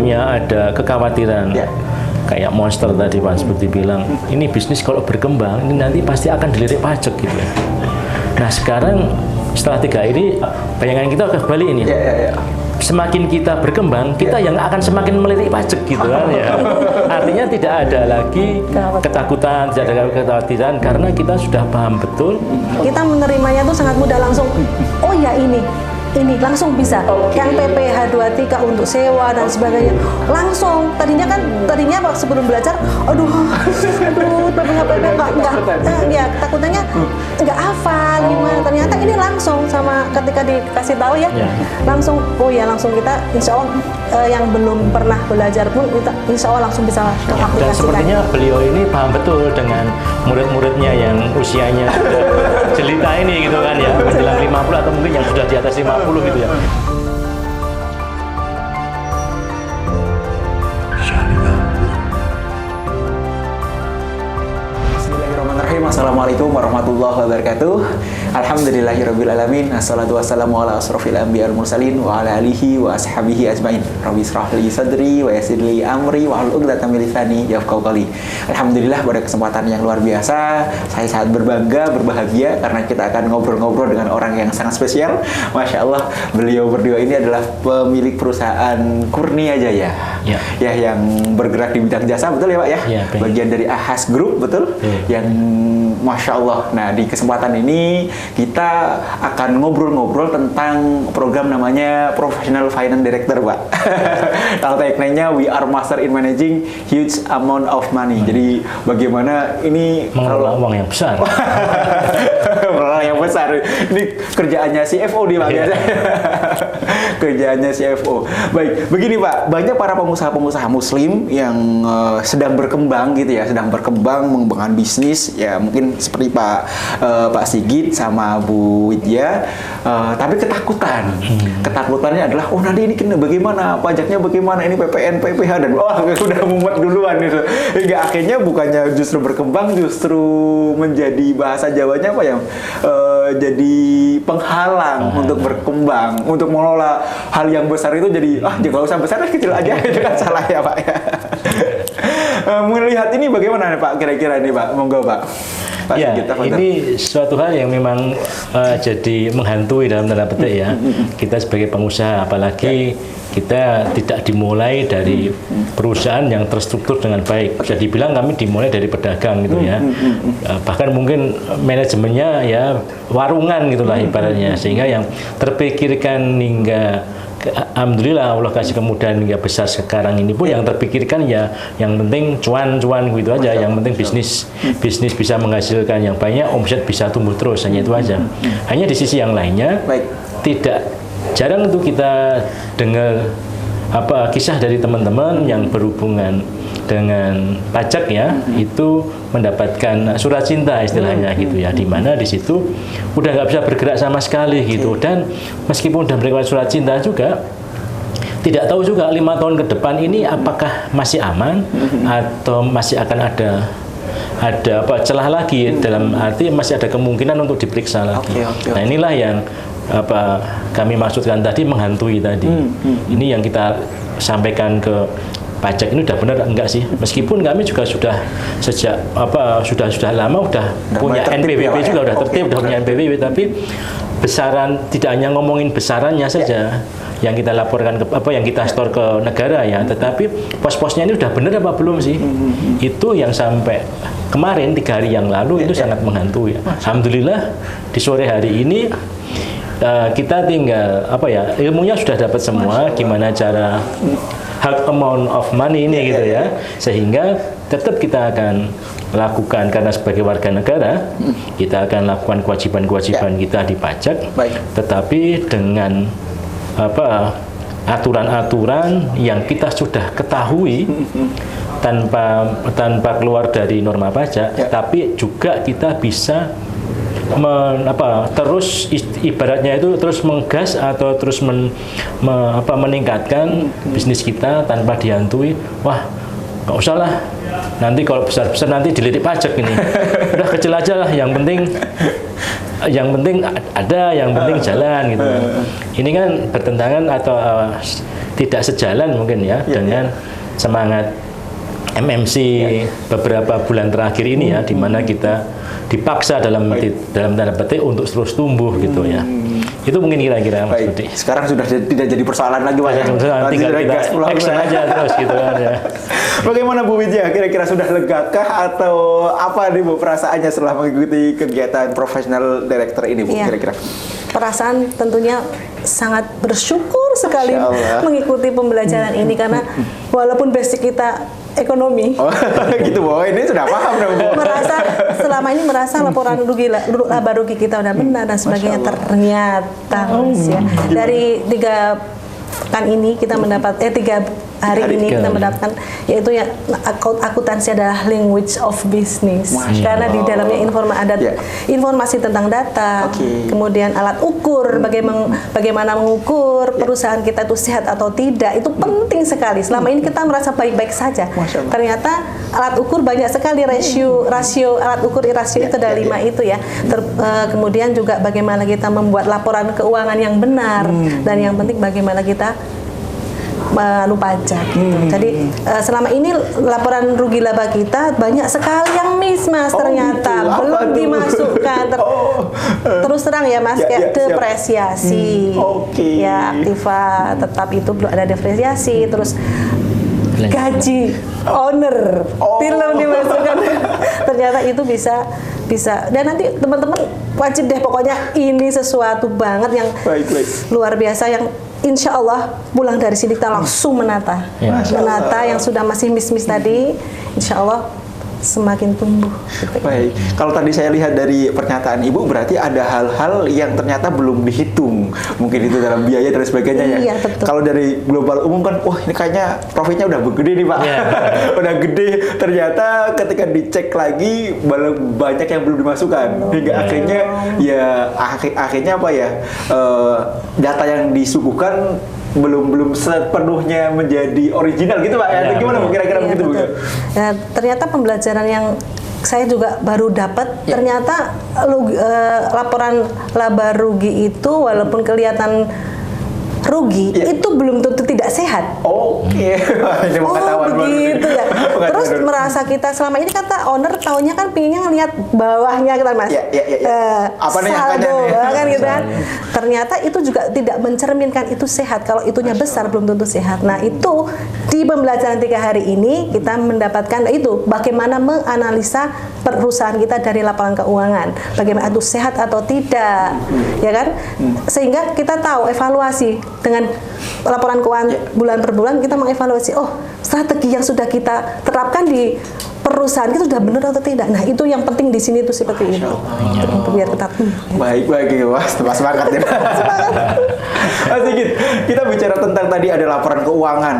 sebelumnya ada kekhawatiran kayak monster tadi Pak seperti bilang, ini bisnis kalau berkembang ini nanti pasti akan dilirik pajak gitu ya. Nah sekarang setelah 3 ini bayangan kita kembali ini. Semakin kita berkembang, kita yang akan semakin melirik pajak gitu kan ya. Artinya tidak ada lagi ketakutan, tidak ada kekhawatiran karena kita sudah paham betul. Kita menerimanya tuh sangat mudah, langsung oh ya ini langsung bisa. Yang PPh 23 untuk sewa dan sebagainya langsung. Tadinya waktu sebelum belajar, aduh PPh ya takutnya nggak hafal gimana. Ternyata ini langsung sama ketika dikasih tahu ya, langsung oh ya langsung kita insya Allah yang belum pernah belajar pun kita insya Allah langsung bisa aplikasikan. Dan sepertinya beliau ini paham betul dengan murid-muridnya yang usianya jelita ini gitu kan ya, menjelang 50 atau mungkin yang sudah di atas 50 gitu ya. Bismillahirrahmanirrahim. Assalamualaikum warahmatullahi wabarakatuh. Alhamdulillahirabbil alamin. Assalatu wassalamu ala asrofil anbiya'il mursalin wa ala alihi wa ashabihi ajmain. Rabbi israh li sadri wa yassir li amri wa hlul 'uqdatam min lisani yafqahu qawli. Alhamdulillah pada kesempatan yang luar biasa, saya sangat berbangga, berbahagia karena kita akan ngobrol-ngobrol dengan orang yang sangat spesial. Masya Allah, beliau berdua ini adalah pemilik perusahaan Kurnia Jaya. Ya, yang bergerak di bidang jasa, betul ya Pak ya? Bagian dari Ahas Group, betul? Yang Masya Allah. Nah, di kesempatan ini kita akan ngobrol-ngobrol tentang program namanya Professional Finance Director, Pak. Kalau tagline-nya We are master in managing huge amount of money. Jadi bagaimana ini mengelola uang yang besar. Mengelola yang besar. Ini kerjaannya CFO di Pak. Kerjaannya CFO. Baik, begini Pak, banyak para pengusaha-pengusaha muslim yang sedang berkembang gitu ya, sedang berkembang mengembangkan bisnis ya, mungkin seperti Pak Sigit sama Bu Widya, tapi ketakutan. Ketakutannya adalah oh nanti ini kena bagaimana, pajaknya bagaimana, ini PPN, PPh dan udah mumet duluan gitu. Hingga akhirnya bukannya justru berkembang, justru menjadi bahasa Jawanya apa ya? Jadi penghalang untuk berkembang, untuk mengelola hal yang besar itu jadi jangan usah besar, kecil aja. Itu kan salah ya Pak ya. Melihat ini bagaimana nih Pak, kira-kira ini Pak, monggo Pak. Ya, ini suatu hal yang memang jadi menghantui dalam tanda petik ya. Kita sebagai pengusaha, apalagi kita tidak dimulai dari perusahaan yang terstruktur dengan baik. Bisa dibilang kami dimulai dari pedagang gitu ya. Bahkan mungkin manajemennya ya warungan gitulah ibaratnya. Sehingga yang terpikirkan hingga alhamdulillah Allah kasih kemudahan hingga besar sekarang ini pun yang terpikirkan ya yang penting cuan gitu aja, yang penting bisnis bisa menghasilkan yang banyak, omset bisa tumbuh terus, hanya itu aja. Hanya di sisi yang lainnya tidak jarang itu kita dengar kisah dari teman-teman yang berhubungan dengan pajak ya, itu mendapatkan surat cinta istilahnya gitu ya, dimana di situ udah nggak bisa bergerak sama sekali gitu, dan meskipun udah memberikan surat cinta juga tidak tahu juga 5 tahun ke depan ini apakah masih aman atau masih akan ada celah lagi, dalam arti masih ada kemungkinan untuk diperiksa lagi. Nah inilah yang kami maksudkan tadi menghantui tadi. Ini yang kita sampaikan ke pajak ini udah benar enggak sih? Meskipun kami juga sudah sejak sudah lama udah punya NPWP juga, udah tertib, udah punya NPWP, tapi besaran tidak hanya ngomongin besarannya saja yang kita laporkan yang kita store ke negara ya, tetapi pos-posnya ini udah benar apa belum sih? Itu yang sampai kemarin 3 hari yang lalu itu sangat menghantui. Alhamdulillah di sore hari ini kita tinggal ilmunya sudah dapat semua, gimana cara hard amount of money ini gitu ya, sehingga tetap kita akan lakukan karena sebagai warga negara kita akan lakukan kewajiban-kewajiban kita di pajak, tetapi dengan aturan-aturan yang kita sudah ketahui tanpa keluar dari norma pajak, tapi juga kita bisa terus ibaratnya itu terus menggas atau terus meningkatkan bisnis kita tanpa dihantui. Wah, nggak usah lah, nanti kalau besar-besar nanti dilirik pajak ini. Udah kecil aja lah, yang penting ada, yang penting jalan gitu. Ini kan bertentangan atau tidak sejalan mungkin ya dengan semangat MMC beberapa bulan terakhir ini ya, di mana kita dipaksa dalam tanda petik untuk terus tumbuh gitu ya. Itu mungkin kira-kira Mas Budi. Sekarang sudah tidak jadi persoalan lagi Pak ya. Tinggal kita action aja terus gitu kan ya. Bagaimana Bu Widya? Kira-kira sudah legakah atau apa nih Bu perasaannya setelah mengikuti kegiatan professional director ini Bu kira-kira? Perasaan tentunya sangat bersyukur sekali mengikuti pembelajaran ini, karena walaupun basic kita ekonomi. Oh, gitu Bu. Ini sudah paham dong Bu. merasa laporan laba rugi kita udah benar dan sebagainya. Ternyata ya, dari 3 pekan ini kita mendapat 3 hari ini kita mendapatkan, yaitu ya akuntansi adalah language of business. Karena di dalamnya ada informasi tentang data, kemudian alat ukur, bagaimana mengukur perusahaan kita itu sehat atau tidak, itu penting sekali. Selama ini kita merasa baik-baik saja, ternyata alat ukur banyak sekali, rasio alat ukur rasio itu ada 5 itu ya. Kemudian juga bagaimana kita membuat laporan keuangan yang benar, dan yang penting bagaimana kita pajak gitu. Jadi selama ini laporan rugi laba kita banyak sekali yang miss Mas, ternyata belum dimasukkan. Terus terang ya Mas, kayak depresiasi ya, aktiva tetap itu belum ada depresiasi, terus gaji owner belum dimasukkan. Ternyata itu bisa, dan nanti teman-teman wajib deh, pokoknya ini sesuatu banget yang luar biasa, yang insya Allah pulang dari sini kita langsung menata yang sudah masih miss tadi, insya Allah semakin tumbuh. Baik, kalau tadi saya lihat dari pernyataan Ibu, berarti ada hal-hal yang ternyata belum dihitung, mungkin itu dalam biaya dan sebagainya ya. Iya, betul. Kalau dari global umum kan, wah ini kayaknya profitnya udah gede nih Pak, udah gede. Ternyata ketika dicek lagi banyak yang belum dimasukkan, hingga akhirnya akhirnya apa ya, data yang disuguhkan belum sepenuhnya menjadi original gitu Pak. Ya, gimana Bu kira-kira begitu Bu? Ya, ternyata pembelajaran yang saya juga baru dapat, ternyata laporan laba rugi itu walaupun kelihatan rugi, itu belum tentu tidak sehat. Ini begitu ya. Terus merasa kita selama ini, kata owner taunya kan pinginnya ngelihat bawahnya kita Mas. Apa nih saldo kan gitu kan. Ternyata itu juga tidak mencerminkan itu sehat. Kalau itunya besar belum tentu sehat. Nah, itu di pembelajaran 3 hari ini kita mendapatkan itu bagaimana menganalisa perusahaan kita dari laporan keuangan. Bagaimana itu sehat atau tidak. Ya kan? Sehingga kita tahu evaluasi dengan laporan keuangan bulan per bulan, kita mengevaluasi, strategi yang sudah kita terapkan di perusahaan itu sudah benar atau tidak. Nah, itu yang penting di sini tuh seperti itu. Biar kita baik Mas, semangat ya. Mas Sigit, kita bicara tentang tadi ada laporan keuangan,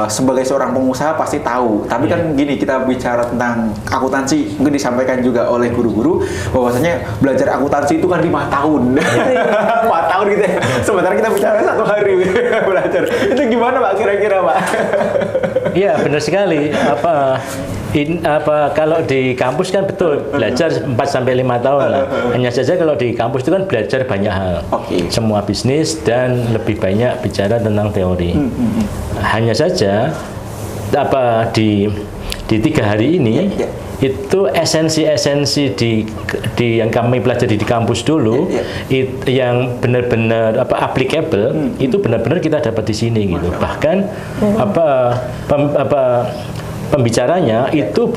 sebagai seorang pengusaha pasti tahu. Tapi kan gini, kita bicara tentang akuntansi, mungkin disampaikan juga oleh guru-guru bahwasanya belajar akuntansi itu kan 5 tahun. 4 tahun gitu ya. Sementara kita bicara 1 hari belajar. Itu gimana Pak kira-kira Pak? Iya, benar sekali. Kalau di kampus kan betul belajar 4 sampai 5 tahun lah. Hanya saja kalau di kampus itu kan belajar banyak hal. Semua bisnis dan lebih banyak bicara tentang teori. Hanya saja di 3 hari ini itu esensi-esensi di yang kami pelajari di kampus dulu, yang benar-benar applicable, itu benar-benar kita dapat di sini gitu. Bahkan pembicaranya itu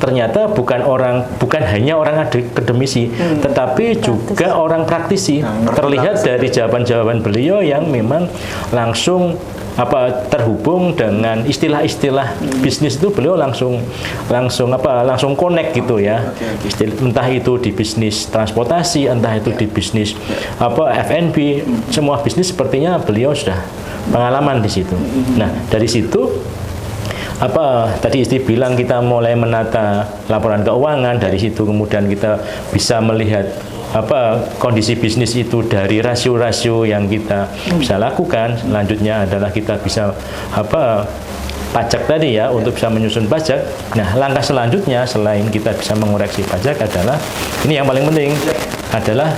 ternyata bukan hanya orang akademisi, tetapi juga orang praktisi. Terlihat dari jawaban-jawaban beliau yang memang langsung terhubung dengan istilah-istilah bisnis itu, beliau langsung connect gitu ya. Entah itu di bisnis transportasi, entah itu di bisnis F&B, semua bisnis sepertinya beliau sudah pengalaman di situ. Nah, dari situ tadi Isti bilang kita mulai menata laporan keuangan, dari situ kemudian kita bisa melihat kondisi bisnis itu dari rasio-rasio yang kita bisa lakukan. Selanjutnya adalah kita bisa pajak tadi ya, untuk bisa menyusun pajak. Nah, langkah selanjutnya selain kita bisa mengoreksi pajak adalah, ini yang paling penting, adalah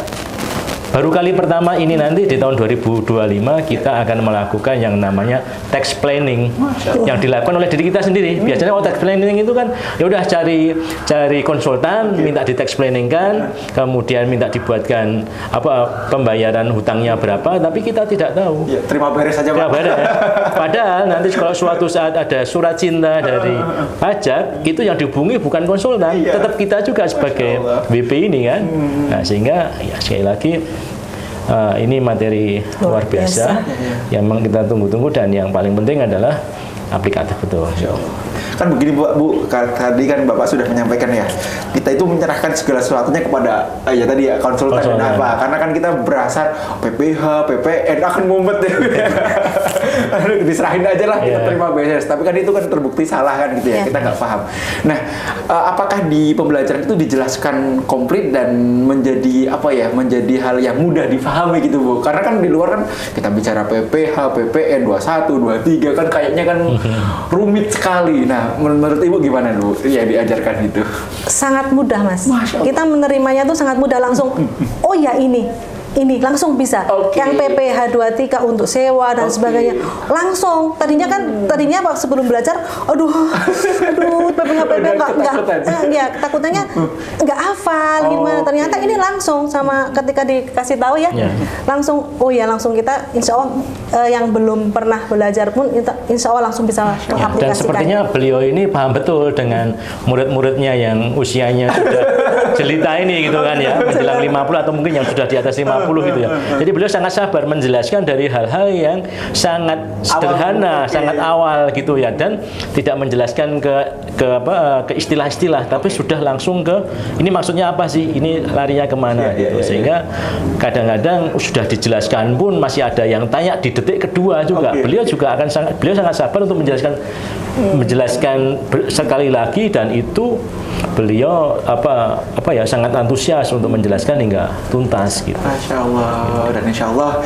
baru kali pertama ini nanti di tahun 2025 kita akan melakukan yang namanya tax planning yang dilakukan oleh diri kita sendiri. Biasanya tax planning itu kan ya udah cari konsultan, minta di tax planning kan, kemudian minta dibuatkan apa pembayaran hutangnya berapa, tapi kita tidak tahu. Ya, terima beres saja, Pak. Padahal nanti kalau suatu saat ada surat cinta dari pajak, itu yang dihubungi bukan konsultan, tetap kita juga sebagai WP ini kan. Nah, sehingga ya sekali lagi ini materi luar biasa yang memang kita tunggu-tunggu, dan yang paling penting adalah aplikatif betul. Kan begini Bu, tadi kan Bapak sudah menyampaikan ya, kita itu menyerahkan segala sesuatunya kepada ya tadi ya konsultan dan apa, karena kan kita berasal PPH, PPN akan ngumpet deh. Diserahin aja lah, kita terima beres. Tapi kan itu kan terbukti salah kan gitu ya, kita nggak paham. Nah, apakah di pembelajaran itu dijelaskan komplit dan menjadi apa ya, menjadi hal yang mudah difahami gitu Bu? Karena kan di luar kan kita bicara PPH, PPN 21, 23 kan kayaknya kan rumit sekali. Nah, menurut Ibu gimana Bu ya diajarkan itu? Sangat mudah Mas. Kita menerimanya tuh sangat mudah, langsung oh ya ini langsung bisa. Yang PPH 23 untuk sewa dan sebagainya langsung. Tadinya Pak sebelum belajar aduh PPH enggak takutnya enggak hafal gimana. Ternyata ini langsung sama ketika dikasih tahu ya. Langsung langsung kita insya Allah yang belum pernah belajar pun insya Allah langsung bisa mengaplikasikan. Dan sepertinya beliau ini paham betul dengan murid-muridnya yang usianya sudah jelita ini gitu kan ya, menjelang 50 atau mungkin yang sudah di atas 50 gitu ya. Jadi beliau sangat sabar menjelaskan dari hal-hal yang sangat sederhana, sangat awal gitu ya, dan tidak menjelaskan ke istilah-istilah, tapi sudah langsung ke ini maksudnya apa sih, ini larinya kemana gitu. Sehingga kadang-kadang sudah dijelaskan pun masih ada yang tanya di detik kedua juga. Beliau sangat sabar untuk menjelaskan sekali lagi, dan itu beliau sangat antusias untuk menjelaskan hingga tuntas gitu. Masya Allah. Dan insya Allah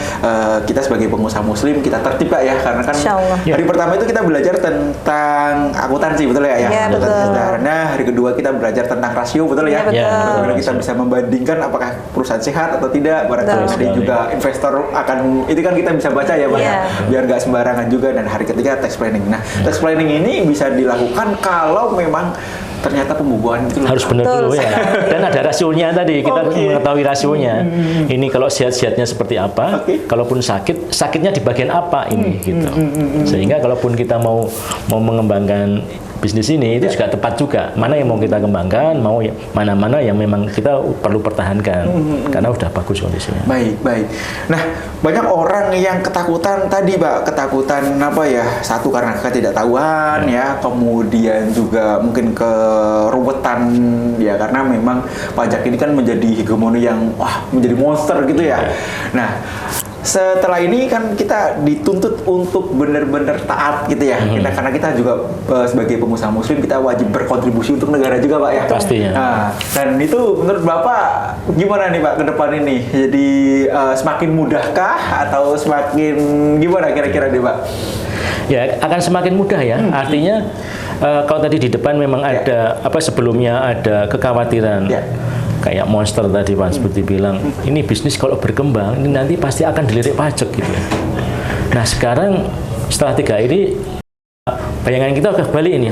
kita sebagai pengusaha muslim kita tertib Pak ya, karena kan hari pertama itu kita belajar tentang akuntansi, betul ya? Ya betul. Karena hari kedua kita belajar tentang rasio, betul ya? Betul. Kita bisa membandingkan apakah perusahaan sehat atau tidak. Barangkali ada juga investor akan, itu kan kita bisa baca ya Pak, biar nggak sembarangan juga. Dan hari ketiga tax planning. Nah, tax planning ini bisa dilakukan kalau memang ternyata pembukuan itu harus benar dulu ya. Dan ada rasionya tadi, kita mengetahui rasionya. Ini kalau sehat-sehatnya seperti apa, kalaupun sakitnya di bagian apa ini gitu. Sehingga kalaupun kita mau mengembangkan bisnis ini itu juga tepat juga. Mana yang mau kita kembangkan, mana yang memang kita perlu pertahankan karena udah bagus kondisinya. Baik. Nah, banyak orang yang ketakutan tadi, Pak. Ketakutan apa ya? Satu karena ketidaktahuan ya, kemudian juga mungkin keruwetan ya, karena memang pajak ini kan menjadi hegemoni yang menjadi monster gitu ya. Nah, setelah ini kan kita dituntut untuk benar-benar taat gitu ya. Karena kita juga sebagai pengusaha muslim kita wajib berkontribusi untuk negara juga Pak ya. Pastinya. Nah, dan itu menurut Bapak gimana nih Pak ke depan ini? Jadi semakin mudahkah atau semakin gimana kira-kira nih Pak? Ya, akan semakin mudah ya. Artinya kalau tadi di depan memang ada sebelumnya ada kekhawatiran. Kayak monster tadi Pak seperti bilang, ini bisnis kalau berkembang ini nanti pasti akan dilirik pajak gitu ya. Nah sekarang setelah 3 ini bayangan kita udah balik ini.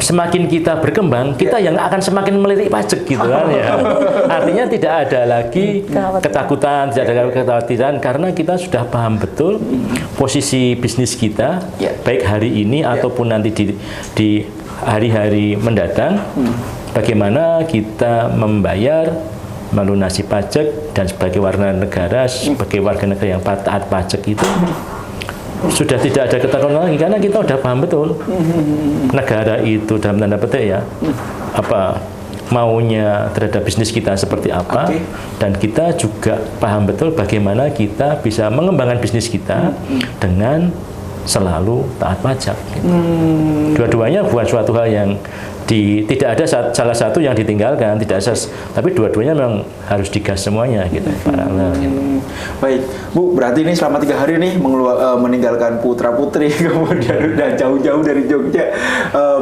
Semakin kita berkembang, kita yang akan semakin melirik pajak gitu kan ya. Artinya tidak ada lagi ketakutan, tidak ada kekhawatiran, karena kita sudah paham betul posisi bisnis kita, baik hari ini ataupun nanti di hari-hari mendatang. Bagaimana kita membayar, melunasi pajak, dan sebagai warga negara yang taat pajak itu sudah tidak ada ketakutan lagi, karena kita sudah paham betul negara itu dalam tanda petik ya maunya terhadap bisnis kita seperti apa, dan kita juga paham betul bagaimana kita bisa mengembangkan bisnis kita dengan selalu taat pajak. Dua-duanya bukan suatu hal yang tidak ada salah satu yang ditinggalkan, tidak ada, tapi dua-duanya memang harus digas semuanya gitu. Baik, Bu, berarti ini selama 3 hari nih meninggalkan putra-putri kemudian udah jauh-jauh dari Jogja,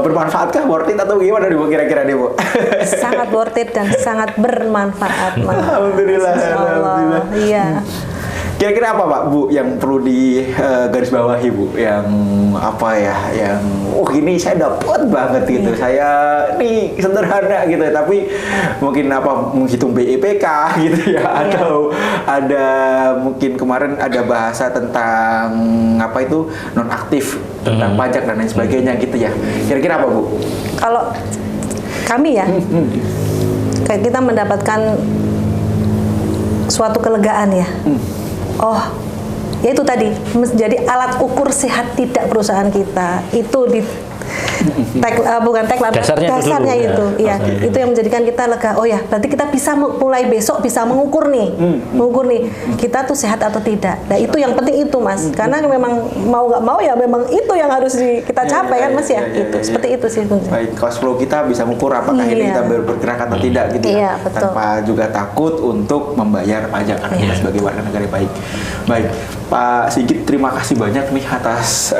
bermanfaatkah, worth it atau gimana nih Bu kira-kira nih Bu? Sangat worth it dan sangat bermanfaat. Alhamdulillah, alhamdulillah. Iya. Kira-kira apa Pak Bu yang perlu di garis bawahi Bu, yang apa ya, yang ini saya dapat banget gitu, saya ini sederhana gitu, tapi mungkin apa menghitung BEPK gitu ya, atau ada mungkin kemarin ada bahasa tentang apa itu nonaktif, tentang pajak dan lain sebagainya gitu ya. Kira-kira apa Bu? Kalau kami ya, kayak kita mendapatkan suatu kelegaan ya. Oh, ya itu tadi menjadi alat ukur sehat tidak perusahaan kita. Itu di bukan tagline, dasarnya itu, ya. Itu yang menjadikan kita lega. Oh ya, berarti kita bisa mulai besok bisa mengukur nih, kita tuh sehat atau tidak. Nah itu yang penting itu Mas, karena memang mau nggak mau ya memang itu yang harus kita capai kan Mas ya. Itu seperti itu sih. Baik, cash flow kita bisa mengukur apakah ini kita bergerak atau tidak gitu ya, tanpa juga takut untuk membayar pajak karena kita sebagai warga negara baik. Baik, Pak Sigit, terima kasih banyak nih atas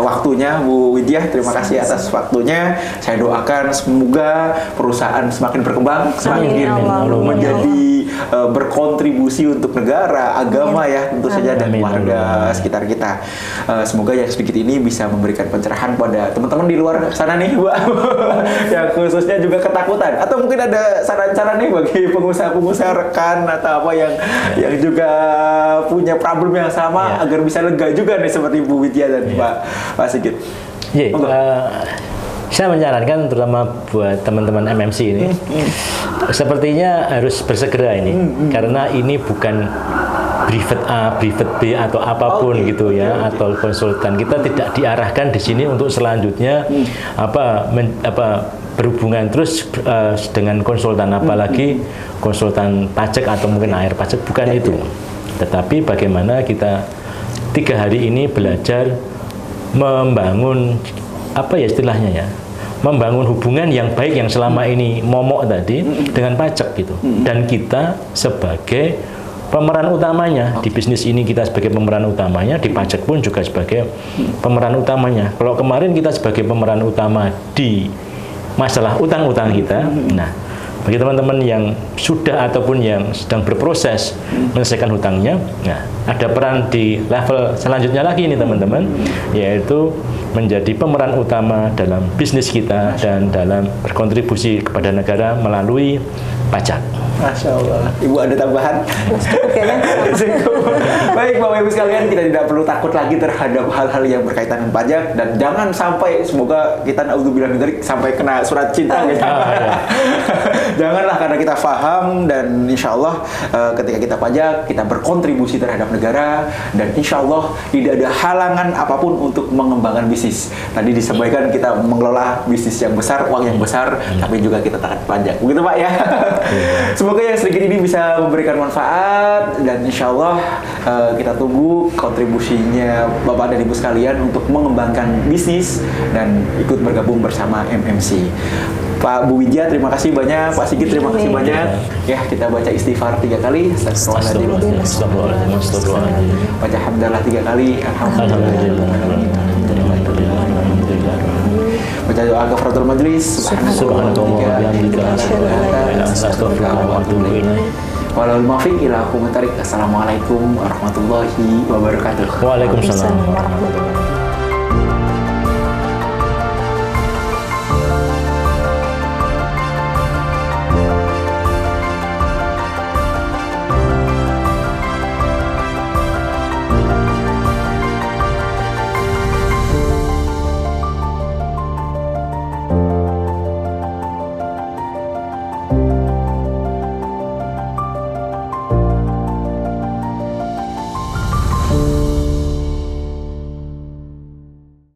waktunya. Bu Widya, terima kasih atas waktunya. Saya doakan semoga perusahaan semakin berkembang, semakin menjadi berkontribusi untuk negara, agama ya tentu saja, dan warga sekitar kita. Semoga yang sedikit ini bisa memberikan pencerahan pada teman-teman di luar sana nih, Bu, yang khususnya juga ketakutan, atau mungkin ada saran-saran nih bagi pengusaha-pengusaha rekan atau apa yang juga punya problem yang sama agar bisa lega juga nih seperti Bu Widya dan Pak Sigit. Saya menyarankan terutama buat teman-teman MMC ini, sepertinya harus bersegera ini, karena ini bukan brevet A, brevet B atau apapun gitu ya, atau konsultan. Kita tidak diarahkan di sini untuk selanjutnya berhubungan terus dengan konsultan, apalagi konsultan pajak atau mungkin AR pajak, bukan itu. Tetapi bagaimana kita 3 hari ini belajar membangun istilahnya ya, membangun hubungan yang baik yang selama ini momok tadi dengan pajak gitu. Dan kita sebagai pemeran utamanya di bisnis ini, kita sebagai pemeran utamanya, di pajak pun juga sebagai pemeran utamanya. Kalau kemarin kita sebagai pemeran utama di masalah utang-utang kita, nah bagi teman-teman yang sudah ataupun yang sedang berproses menyelesaikan hutangnya, nah ada peran di level selanjutnya lagi ini teman-teman, yaitu menjadi pemeran utama dalam bisnis kita dan dalam berkontribusi kepada negara melalui pajak. Masya Allah. Ibu ada tambahan? Baik Bapak Ibu sekalian, kita tidak perlu takut lagi terhadap hal-hal yang berkaitan dengan pajak, dan jangan sampai, semoga kita naudzubillah min dzalik, sampai kena surat cinta gitu. Janganlah, karena kita paham dan insya Allah ketika kita pajak, kita berkontribusi terhadap negara, dan insya Allah tidak ada halangan apapun untuk mengembangkan bisnis. Tadi disampaikan kita mengelola bisnis yang besar, uang yang besar, tapi juga kita taat pajak. Begitu Pak ya? Semoga yang sedikit ini bisa memberikan manfaat, dan insya Allah kita tunggu kontribusinya Bapak dan Ibu sekalian untuk mengembangkan bisnis dan ikut bergabung bersama MMC. Pak Bu Widya, terima kasih banyak. Pak Sigit, terima kasih banyak. Ya, kita baca istighfar 3 kali. Astagfirullahaladzim. Baca hamdalah 3 kali. Baca doa kafaratul majlis. Subhanallah. Walal muwaffiq ila aqwamit thoriq. Assalamualaikum warahmatullahi wabarakatuh. Waalaikumsalam.